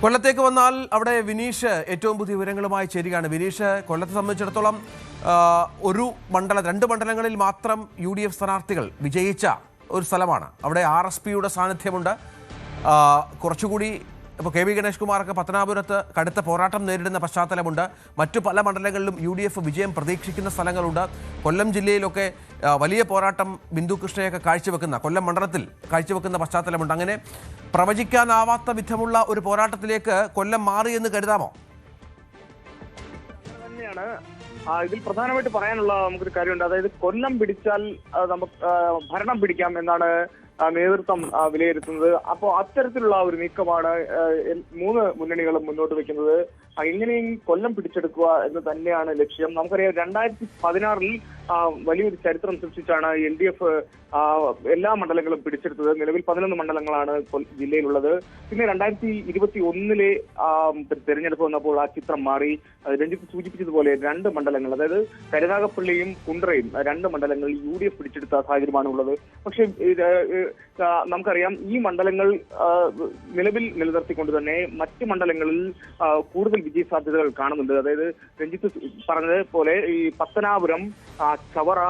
കൊല്ലത്തേക്ക് വന്നാൽ അവിടെ വിനീഷ് ഏറ്റവും പുതിയ വിവരങ്ങളുമായി ചേരുകയാണ്. വിനീഷ്, കൊല്ലത്തെ സംബന്ധിച്ചിടത്തോളം ഒരു മണ്ഡലം, 2 മണ്ഡലങ്ങളിൽ മാത്രം UDF സ്ഥാനാർത്ഥികൾ വിജയിച്ച ഒരു സ്ഥലമാണ്. അവിടെ RSPയുടെ സാന്നിധ്യമുണ്ട്. കുറച്ചുകൂടി ഇപ്പോൾ KV ഗണേഷ് കുമാറൊക്കെ പത്തനാപുരത്ത് കടുത്ത പോരാട്ടം നേരിടുന്ന പശ്ചാത്തലമുണ്ട്. മറ്റു പല മണ്ഡലങ്ങളിലും UDF വിജയം പ്രതീക്ഷിക്കുന്ന സ്ഥലങ്ങളുണ്ട്. കൊല്ലം ജില്ലയിലൊക്കെ വലിയ പോരാട്ടം ബിന്ദു കൃഷ്ണയൊക്കെ കാഴ്ചവെക്കുന്ന, കൊല്ലം മണ്ഡലത്തിൽ കാഴ്ചവെക്കുന്ന പശ്ചാത്തലമുണ്ട്. അങ്ങനെ പ്രവചിക്കാനാവാത്ത വിധമുള്ള ഒരു പോരാട്ടത്തിലേക്ക് കൊല്ലം മാറി എന്ന് കരുതാമോ? തന്നെയാണ് ഇതിൽ പ്രധാനമായിട്ട് പറയാനുള്ള നമുക്കൊരു കാര്യമുണ്ട്. അതായത് കൊല്ലം പിടിച്ചാൽ നമുക്ക് ഭരണം പിടിക്കാം എന്നാണ് നേതൃത്വം വിലയിരുത്തുന്നത്. അപ്പോൾ അത്തരത്തിലുള്ള ഒരു നീക്കമാണ് 3 മുന്നണികളും മുന്നോട്ട് വെക്കുന്നത്. എങ്ങനെയും കൊല്ലം പിടിച്ചെടുക്കുക എന്ന് തന്നെയാണ് ലക്ഷ്യം. നമുക്കറിയാം 2016 വലിയൊരു ചരിത്രം സൃഷ്ടിച്ചാണ് LDF എല്ലാ മണ്ഡലങ്ങളും പിടിച്ചെടുത്തത്. നിലവിൽ 11 മണ്ഡലങ്ങളാണ് ജില്ലയിലുള്ളത്. പിന്നെ 2021 തെരഞ്ഞെടുപ്പ് വന്നപ്പോൾ ആ ചിത്രം മാറി. രഞ്ജിത്ത് സൂചിപ്പിച്ചതുപോലെ 2 മണ്ഡലങ്ങൾ, അതായത് കരുനാഗപ്പള്ളിയും കുണ്ട്രയും 2 മണ്ഡലങ്ങളിൽ UDF പിടിച്ചെടുത്ത സാഹചര്യമാണ് ഉള്ളത്. പക്ഷേ നമുക്കറിയാം ഈ മണ്ഡലങ്ങൾ നിലവിൽ നിലനിർത്തിക്കൊണ്ട് തന്നെ മറ്റ് മണ്ഡലങ്ങളിൽ കൂടുതൽ വിജയ സാധ്യതകൾ കാണുന്നുണ്ട്. അതായത് രഞ്ജിത്ത് പറഞ്ഞതുപോലെ ഈ പത്തനാപുരം, ചവറ,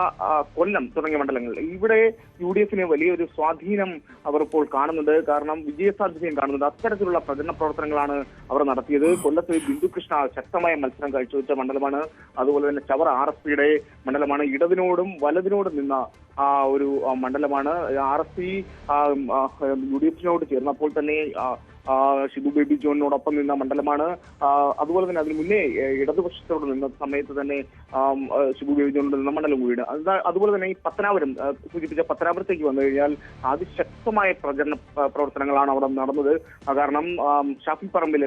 കൊല്ലം തുടങ്ങിയ മണ്ഡലങ്ങൾ, ഇവിടെ UDFന് വലിയൊരു സ്വാധീനം അവർ ഇപ്പോൾ കാണുന്നുണ്ട്. കാരണം വിജയസാധ്യതയും കാണുന്നുണ്ട്. അത്തരത്തിലുള്ള പ്രചരണ പ്രവർത്തനങ്ങളാണ് അവർ നടത്തിയത്. കൊല്ലത്ത് ബിന്ദു കൃഷ്ണ ശക്തമായ മത്സരം കാഴ്ചവെച്ച മണ്ഡലമാണ്. അതുപോലെ തന്നെ ചവറ RSPയുടെ മണ്ഡലമാണ്. ഇടതിനോടും വലതിനോടും നിന്ന ഒരു മണ്ഡലമാണ്. RSP UDFിനോട് ചേർന്നപ്പോൾ തന്നെ ഷിബു ബേബി ജോണിനോടൊപ്പം നിന്ന മണ്ഡലമാണ്. അതുപോലെ തന്നെ അതിന് മുന്നേ ഇടതുപക്ഷത്തോട് നിന്ന സമയത്ത് തന്നെ ഷിബു ബേബി ജോണിനോട് നിന്ന മണ്ഡലം കൂടിയാണ്. അതുപോലെ തന്നെ ഈ പത്തനാപുരം സൂചിപ്പിച്ച പത്തനാപുരത്തേക്ക് വന്നു കഴിഞ്ഞാൽ അതിശക്തമായ പ്രചരണ പ്രവർത്തനങ്ങളാണ് അവിടെ നടന്നത്. കാരണം ഷാഫി പറമ്പിൽ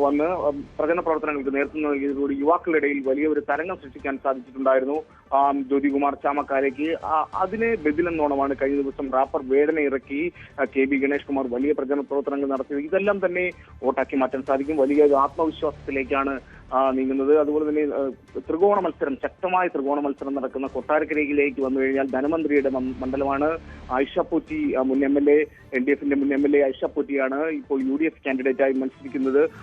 വന്ന് പ്രചരണ പ്രവർത്തനങ്ങൾക്ക് നേതൃത്വം നൽകിയതോടെ യുവാക്കളുടെ ഇടയിൽ വലിയൊരു തരംഗം സൃഷ്ടിക്കാൻ സാധിച്ചിട്ടുണ്ടായിരുന്നു. ജ്യോതികുമാർ ചാമക്കാരേക്ക് അതിന് ബദലെന്നോണമാണ് കഴിഞ്ഞ ദിവസം റാപ്പർ വേടനെ ഇറക്കി KV ഗണേഷ് കുമാർ വലിയ പ്രചരണ പ്രവർത്തനങ്ങൾ നടത്തിയത്. ഇതെല്ലാം തന്നെ വോട്ടാക്കി മാറ്റാൻ സാധിക്കും. വലിയ ആത്മവിശ്വാസത്തിലേക്കാണ് നീങ്ങുന്നത്. അതുപോലെ തന്നെ ത്രികോണ മത്സരം, ശക്തമായ ത്രികോണ മത്സരം നടക്കുന്ന കൊട്ടാരക്കരയിലേക്ക് വന്നു കഴിഞ്ഞാൽ ധനമന്ത്രിയുടെ മണ്ഡലമാണ്. ആയിഷ പോറ്റി മുൻ MLA, LDFന്റെ മുൻ MLA ആയിഷ പോറ്റിയാണ് ഇപ്പോൾ UDF കാൻഡിഡേറ്റായി മത്സരിക്കുന്നത്.